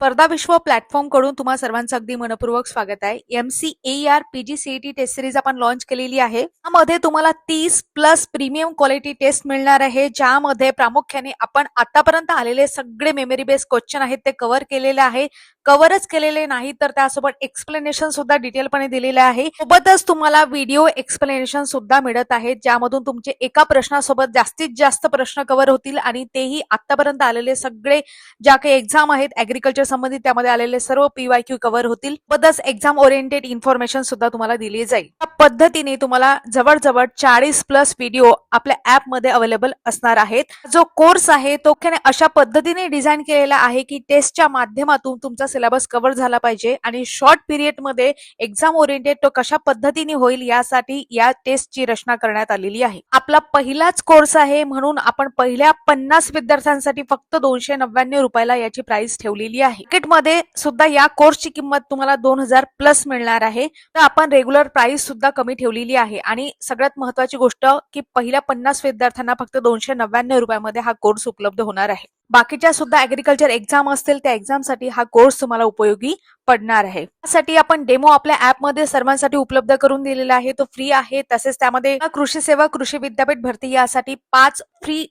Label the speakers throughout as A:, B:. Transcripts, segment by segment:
A: स्पर्धा विश्व प्लॅटफॉर्म कडून तुम्हा सर्वांचं अगदी मनपूर्वक स्वागत आहे. MCAR PGCET टेस्ट सिरीज आपण लॉन्च केलेली आहे. यामध्ये तुम्हाला 30+ प्रीमियम क्वालिटी टेस्ट मिळणार आहे, ज्यामध्ये प्रामुख्याने आपण आतापर्यंत आलेले सगळे मेमरी बेस्ड क्वेश्चन आहेत ते कव्हर केलेले आहे. कव्हरच केलेले नाही तर त्यासोबत एक्सप्लेनेशन सुद्धा डिटेलपणे दिलेले आहे. सोबतच तुम्हाला व्हिडिओ एक्सप्लेनेशन सुद्धा मिळत आहे, ज्यामधून तुमचे एका प्रश्नासोबत जास्तीत जास्त प्रश्न कव्हर होतील आणि तेही आतापर्यंत आलेले सगळे ज्या काही एक्झाम आहेत ऍग्रीकल्चर संबंधित त्यामध्ये आलेले सर्व PYQ कव्हर होतील. सोबतच एक्झाम ओरिएंटेड इन्फॉर्मेशन सुद्धा तुम्हाला दिली जाईल. या पद्धतीने तुम्हाला जवळजवळ 40+ व्हिडिओ आपल्या ऍप मध्ये अवेलेबल असणार आहेत. जो कोर्स आहे तो अशा पद्धतीने डिझाईन केलेला आहे की टेस्टच्या माध्यमातून तुमचा सिलेबस कव्हर झाला पाहिजे आणि शॉर्ट पिरियड मध्ये एक्झाम ओरिएंटेड तो कशा पद्धतीने होईल यासाठी या टेस्टची रचना करण्यात आलेली आहे. आपला पहिलाच कोर्स आहे म्हणून आपण पहिल्या 50 विद्यार्थ्यांसाठी फक्त 299 रुपयाला याची प्राइस ठेवलेली आहे. मार्केटमध्ये सुद्धा या कोर्सची किंमत तुम्हाला 2000+ मिळणार आहे. तर आपण रेग्युलर प्राइस सुद्धा कमी ठेवलेली आहे आणि सगळ्यात महत्वाची गोष्ट की पहिल्या 50 विद्यार्थ्यांना फक्त 299 रुपयामध्ये हा कोर्स उपलब्ध होणार आहे. बाकीच्या सुद्धा ऍग्रीकल्चर एक्झाम असतील त्या एक्झामसाठी हा कोर्स तुम्हाला उपयोगी पडणार आहे. त्यासाठी आपण डेमो आपल्या ऍप मध्ये सर्वांसाठी उपलब्ध करून दिलेला आहे. तो फ्री आहे. तसेच त्यामध्ये कृषी सेवा कृषी विद्यापीठ भरती यासाठी 5 फ्री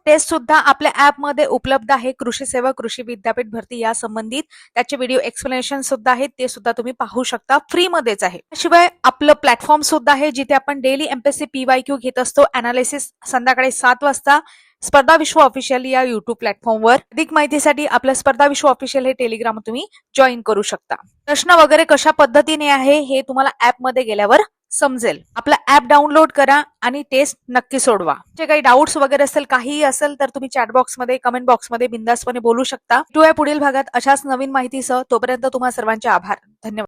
A: टेस्ट सुद्धा आपल्या ऍप मध्ये उपलब्ध आहे. कृषी सेवा कृषी विद्यापीठ भरती या संबंधित त्याचे व्हिडिओ एक्सप्लेनेशन सुद्धा आहेत, ते सुद्धा तुम्ही पाहू शकता. फ्री मध्येच आहे. त्याशिवाय आपलं प्लॅटफॉर्म सुद्धा आहे जिथे आपण डेली MPSC PYQ घेत असतो. अनालिसिस संध्याकाळी 7 वाजता स्पर्धा विश्व ऑफिशियल या युट्यूब प्लॅटफॉर्मवर. अधिक माहितीसाठी आपलं स्पर्धा विश्व ऑफिशियल हे टेलिग्राम तुम्ही जॉईन करू शकता. प्रश्न वगैरे कशा पद्धतीने आहे हे तुम्हाला ऍप मध्ये गेल्यावर समजेल. आपला ऍप डाउनलोड करा आणि टेस्ट नक्की सोडवा. जे काही डाऊट्स वगैरे असेल काहीही असेल तर तुम्ही चॅट बॉक्स मध्ये कमेंट बॉक्स मध्ये बिंदासपणे बोलू शकता. पुढील भागात अशाच नवीन माहितीसह. तोपर्यंत तुम्हा सर्वांचे आभार. धन्यवाद.